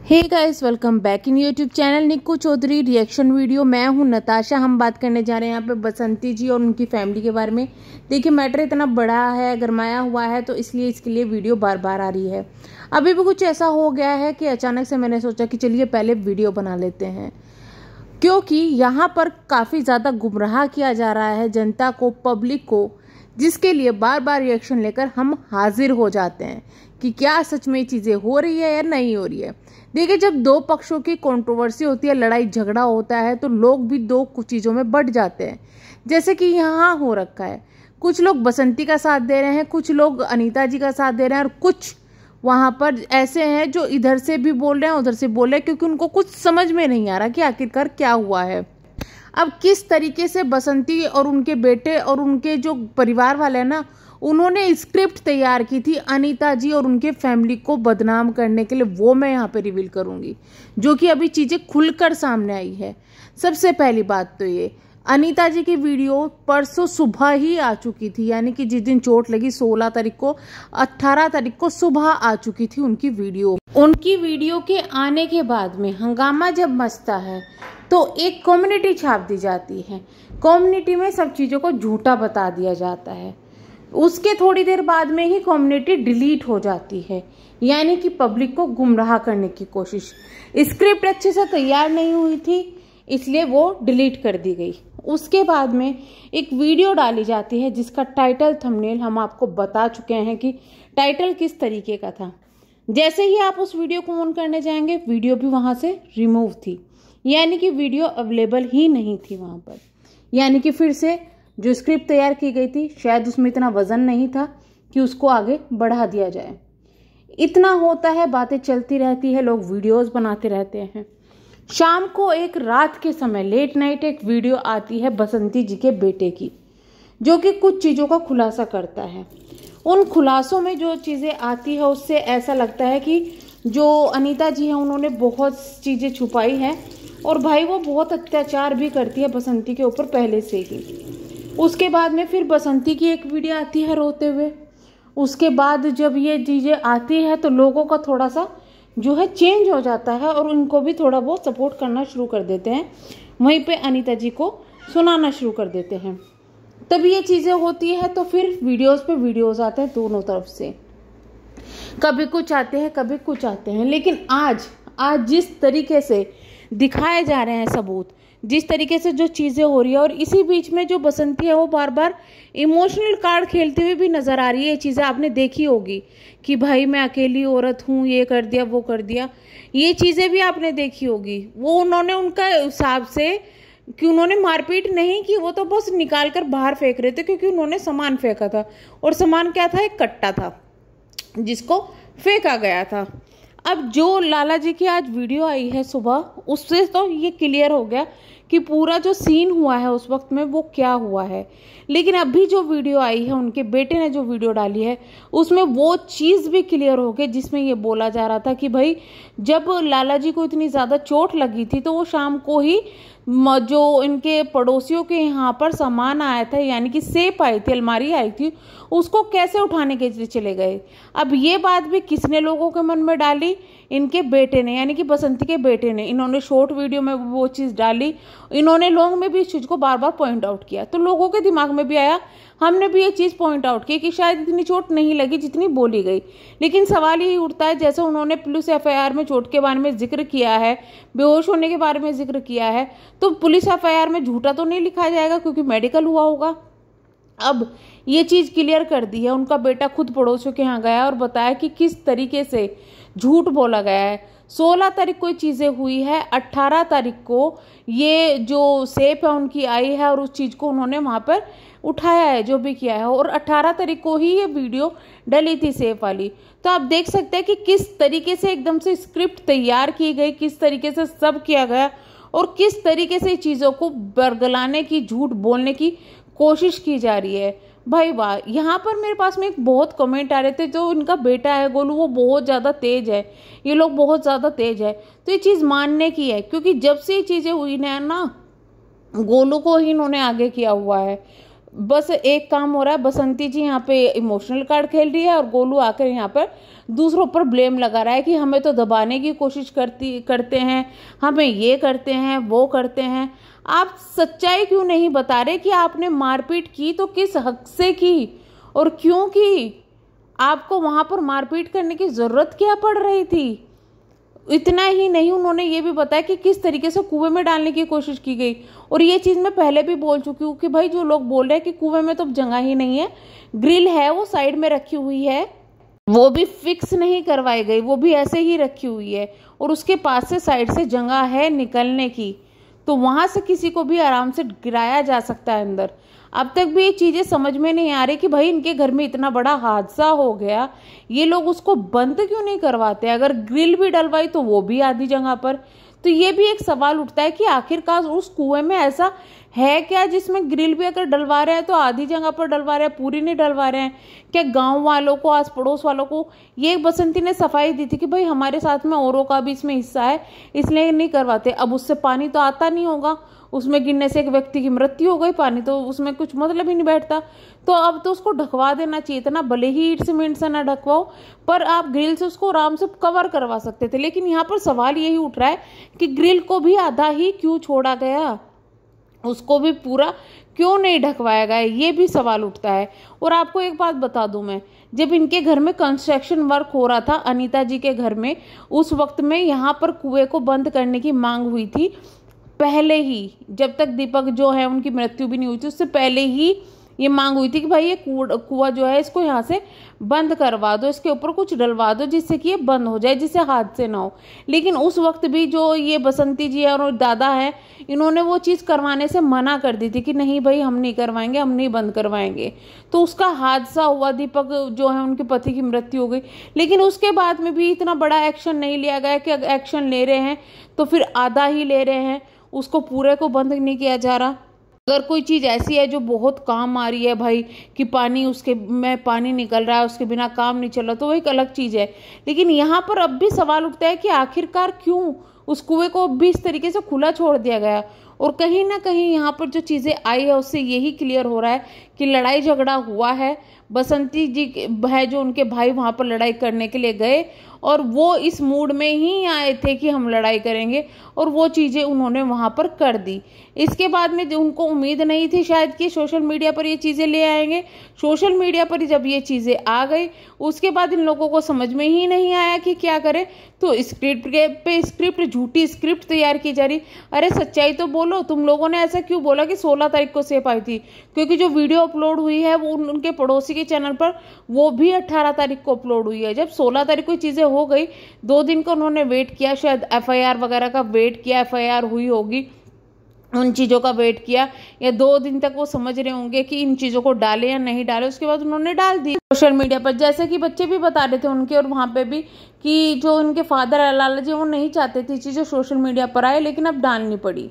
Hey guys, welcome back in YouTube channel Nikku Chaudhary reaction video. मैं हूं नताशा। हम बात करने जा रहे हैं यहाँ पे बसंती जी और उनकी फैमिली के बारे में। देखिए, मैटर इतना बड़ा है, गरमाया हुआ है, तो इसलिए इसके लिए वीडियो बार बार आ रही है। अभी भी कुछ ऐसा हो गया है कि अचानक से मैंने सोचा कि चलिए पहले वीडियो बना लेते हैं, क्योंकि यहाँ पर काफ़ी ज़्यादा गुमराह किया जा रहा है जनता को, पब्लिक को, जिसके लिए बार बार रिएक्शन लेकर हम हाजिर हो जाते हैं कि क्या सच में चीज़ें हो रही है या नहीं हो रही है। देखिए, जब दो पक्षों की कंट्रोवर्सी होती है, लड़ाई झगड़ा होता है, तो लोग भी दो कुछ चीज़ों में बढ़ जाते हैं, जैसे कि यहाँ हो रखा है। कुछ लोग बसंती का साथ दे रहे हैं, कुछ लोग अनीता जी का साथ दे रहे हैं, और कुछ वहाँ पर ऐसे हैं जो इधर से भी बोल रहे हैं उधर से बोल रहे हैं, क्योंकि उनको कुछ समझ में नहीं आ रहा कि आखिरकार क्या हुआ है। अब किस तरीके से बसंती और उनके बेटे और उनके जो परिवार वाले हैं ना, उन्होंने स्क्रिप्ट तैयार की थी अनीता जी और उनके फैमिली को बदनाम करने के लिए, वो मैं यहाँ पे रिवील करूँगी, जो कि अभी चीज़ें खुलकर सामने आई है। सबसे पहली बात तो ये, अनीता जी की वीडियो परसों सुबह ही आ चुकी थी, यानी कि जिस दिन चोट लगी 16 तारीख को, 18 तारीख को सुबह आ चुकी थी उनकी वीडियो। उनकी वीडियो के आने के बाद में हंगामा जब मचता है तो एक कम्युनिटी छाप दी जाती है। कम्युनिटी में सब चीज़ों को झूठा बता दिया जाता है। उसके थोड़ी देर बाद में ही कम्युनिटी डिलीट हो जाती है, यानी कि पब्लिक को गुमराह करने की कोशिश। स्क्रिप्ट अच्छे से तैयार नहीं हुई थी, इसलिए वो डिलीट कर दी गई। उसके बाद में एक वीडियो डाली जाती है जिसका टाइटल थंबनेल हम आपको बता चुके हैं कि टाइटल किस तरीके का था। जैसे ही आप उस वीडियो को ऑन करने जाएंगे, वीडियो भी वहाँ से रिमूव थी, यानी कि वीडियो अवेलेबल ही नहीं थी वहाँ पर। यानी कि फिर से जो स्क्रिप्ट तैयार की गई थी, शायद उसमें इतना वजन नहीं था कि उसको आगे बढ़ा दिया जाए। इतना होता है, बातें चलती रहती है, लोग वीडियोस बनाते रहते हैं। शाम को एक रात के समय लेट नाइट एक वीडियो आती है बसंती जी के बेटे की, जो कि कुछ चीज़ों का खुलासा करता है। उन खुलासों में जो चीज़ें आती है उससे ऐसा लगता है कि जो अनीता जी हैं उन्होंने बहुत चीज़ें छुपाई हैं, और भाई वो बहुत अत्याचार भी करती है बसंती के ऊपर पहले से ही। उसके बाद में फिर बसंती की एक वीडियो आती है रोते हुए। उसके बाद जब ये चीज़ें आती है तो लोगों का थोड़ा सा जो है चेंज हो जाता है, और उनको भी थोड़ा बहुत सपोर्ट करना शुरू कर देते हैं, वहीं पे अनीता जी को सुनाना शुरू कर देते हैं। तब ये चीज़ें होती है तो फिर वीडियोस पे वीडियोस आते हैं दोनों तरफ से, कभी कुछ आते हैं कभी कुछ आते हैं। लेकिन आज जिस तरीके से दिखाए जा रहे हैं सबूत, जिस तरीके से जो चीज़ें हो रही है, और इसी बीच में जो बसंती है वो बार बार इमोशनल कार्ड खेलते हुए भी नज़र आ रही है। ये चीज़ें आपने देखी होगी कि भाई मैं अकेली औरत हूँ, ये कर दिया वो कर दिया, ये चीज़ें भी आपने देखी होगी। वो उन्होंने उनका हिसाब से कि उन्होंने मारपीट नहीं की, वो तो बस निकाल कर बाहर फेंक रहे थे, क्योंकि उन्होंने सामान फेंका था, और सामान क्या था, एक कट्टा था जिसको फेंका गया था। अब जो लाला जी की आज वीडियो आई है सुबह, उससे तो ये क्लियर हो गया कि पूरा जो सीन हुआ है उस वक्त में वो क्या हुआ है। लेकिन अभी जो वीडियो आई है, उनके बेटे ने जो वीडियो डाली है, उसमें वो चीज़ भी क्लियर हो गई जिसमें ये बोला जा रहा था कि भाई जब लाला जी को इतनी ज़्यादा चोट लगी थी तो वो शाम को ही जो इनके पड़ोसियों के यहाँ पर सामान आया था, यानी कि सेफ आई थी, अलमारी आई थी, उसको कैसे उठाने के लिए चले गए। अब ये बात भी किसने लोगों के मन में डाली, इनके बेटे ने, यानी कि बसंती के बेटे ने। इन्होंने शॉर्ट वीडियो में वो चीज़ डाली, इन्होंने लोगों में भी इस चीज़ को बार बार पॉइंट आउट किया, तो लोगों के दिमाग में भी आया, हमने भी ये चीज़ पॉइंट आउट की कि शायद इतनी चोट नहीं लगी जितनी बोली गई। लेकिन सवाल यही उठता है, जैसे उन्होंने पुलिस FIR में चोट के बारे में जिक्र किया है, बेहोश होने के बारे में जिक्र किया है, तो पुलिस FIR में झूठा तो नहीं लिखा जाएगा, क्योंकि मेडिकल हुआ होगा। अब ये चीज़ क्लियर कर दी है। उनका बेटा खुद पड़ोसियों के यहाँ गया और बताया कि किस तरीके से झूठ बोला गया है। 16 तारीख को चीज़ें हुई है, 18 तारीख को ये जो सेफ है उनकी आई है, और उस चीज़ को उन्होंने वहाँ पर उठाया है, जो भी किया है, और 18 तारीख को ही ये वीडियो डली थी सेफ वाली। तो आप देख सकते हैं कि किस तरीके से एकदम से स्क्रिप्ट तैयार की गई, किस तरीके से सब किया गया, और किस तरीके से चीज़ों को बरगलाने की, झूठ बोलने की कोशिश की जा रही है। भाई वाह, यहाँ पर मेरे पास में एक बहुत कमेंट आ रहे थे, जो इनका बेटा है गोलू, वो बहुत ज़्यादा तेज है, ये लोग बहुत ज़्यादा तेज है। तो ये चीज़ मानने की है, क्योंकि जब से ये चीज़ें हुई ना, गोलू को ही इन्होंने आगे किया हुआ है। बस एक काम हो रहा है, बसंती जी यहाँ पे इमोशनल कार्ड खेल रही है और गोलू आकर यहाँ पर दूसरों पर ब्लेम लगा रहा है कि हमें तो दबाने की कोशिश करते हैं, हमें ये करते हैं, वो करते हैं। आप सच्चाई क्यों नहीं बता रहे कि आपने मारपीट की तो किस हक से की और क्यों की? आपको वहां पर मारपीट करने की जरूरत क्या पड़ रही थी? इतना ही नहीं, उन्होंने ये भी बताया कि किस तरीके से कुएं में डालने की कोशिश की गई। और ये चीज़ मैं पहले भी बोल चुकी हूँ कि भाई जो लोग बोल रहे हैं कि कुएं में तो जगह ही नहीं है, ग्रिल है वो साइड में रखी हुई है, वो भी फिक्स नहीं करवाई गई, वो भी ऐसे ही रखी हुई है और उसके पास से साइड से जगह है निकलने की, तो वहां से किसी को भी आराम से गिराया जा सकता है अंदर। अब तक भी ये चीजें समझ में नहीं आ रही कि भाई इनके घर में इतना बड़ा हादसा हो गया, ये लोग उसको बंद क्यों नहीं करवाते? अगर ग्रिल भी डलवाई तो वो भी आधी जगह पर। तो ये भी एक सवाल उठता है कि आखिरकार उस कुएं में ऐसा है क्या जिसमें ग्रिल भी अगर डलवा रहे हैं तो आधी जगह पर डलवा रहे हैं, पूरी नहीं डलवा रहे हैं? क्या गांव वालों को, आस पड़ोस वालों को ये बसंती ने सफाई दी थी कि भाई हमारे साथ में औरों का भी इसमें हिस्सा है इसलिए नहीं करवाते। अब उससे पानी तो आता नहीं होगा, उसमें गिरने से एक व्यक्ति की मृत्यु हो गई, पानी तो उसमें कुछ मतलब ही नहीं बैठता। तो अब तो उसको ढकवा देना चाहिए था ना, भले ही ईंट सीमेंट से ना ढकवाओ, पर आप ग्रिल से उसको आराम से कवर करवा सकते थे। लेकिन यहाँ पर सवाल यही उठ रहा है कि ग्रिल को भी आधा ही क्यों छोड़ा गया, उसको भी पूरा क्यों नहीं ढकवाया गया, ये भी सवाल उठता है। और आपको एक बात बता दूं मैं, जब इनके घर में कंस्ट्रक्शन वर्क हो रहा था, अनीता जी के घर में, उस वक्त में यहाँ पर कुएं को बंद करने की मांग हुई थी पहले ही, जब तक दीपक जो है उनकी मृत्यु भी नहीं हुई थी, उससे पहले ही ये मांग हुई थी कि भाई ये कुआं जो है इसको यहाँ से बंद करवा दो, इसके ऊपर कुछ डलवा दो जिससे कि ये बंद हो जाए, जिससे हादसे ना हो। लेकिन उस वक्त भी जो ये बसंती जी और दादा है, इन्होंने वो चीज़ करवाने से मना कर दी थी कि नहीं भाई हम नहीं करवाएंगे, हम नहीं बंद करवाएंगे। तो उसका हादसा हुआ, दीपक जो है उनके पति की मृत्यु हो गई। लेकिन उसके बाद में भी इतना बड़ा एक्शन नहीं लिया गया कि एक्शन ले रहे हैं तो फिर आधा ही ले रहे हैं, उसको पूरे को बंद नहीं किया जा रहा। अगर कोई चीज़ ऐसी है जो बहुत काम आ रही है भाई, कि पानी उसके में पानी निकल रहा है, उसके बिना काम नहीं चल रहा, तो वो एक अलग चीज़ है। लेकिन यहाँ पर अब भी सवाल उठता है कि आखिरकार क्यों उस कुएं को भी इस तरीके से खुला छोड़ दिया गया। और कहीं ना कहीं यहाँ पर जो चीज़ें आई है उससे यही क्लियर हो रहा है कि लड़ाई झगड़ा हुआ है। बसंती जी है जो उनके भाई वहाँ पर लड़ाई करने के लिए गए और वो इस मूड में ही आए थे कि हम लड़ाई करेंगे, और वो चीज़ें उन्होंने वहाँ पर कर दी। इसके बाद में उनको उम्मीद नहीं थी शायद कि सोशल मीडिया पर ये चीज़ें ले आएंगे। सोशल मीडिया पर जब ये चीज़ें आ गई उसके बाद इन लोगों को समझ में ही नहीं आया कि क्या करें। तो स्क्रिप्ट झूठी स्क्रिप्ट तैयार की जा रही। अरे सच्चाई तो बोलो, तुम लोगों ने ऐसा क्यों बोला कि 16 तारीख को सेफ आई थी? क्योंकि जो वीडियो अपलोड हुई है वो उनके पड़ोसी के चैनल पर, वो भी 18 तारीख को अपलोड हुई है। जब 16 तारीख को चीज़ें हो गई, 2 दिन का उन्होंने वेट किया, शायद FIR वगैरह का वेट किया, FIR हुई होगी, उन चीज़ों का वेट किया, या 2 दिन तक वो समझ रहे होंगे कि इन चीज़ों को डालें या नहीं डालें, उसके बाद उन्होंने डाल दी सोशल मीडिया पर। जैसे कि बच्चे भी बता रहे थे उनके, और वहाँ पे भी कि जो उनके फादर लाला जी वो नहीं चाहते थे चीज़ें सोशल मीडिया पर आए, लेकिन अब डालनी पड़ी।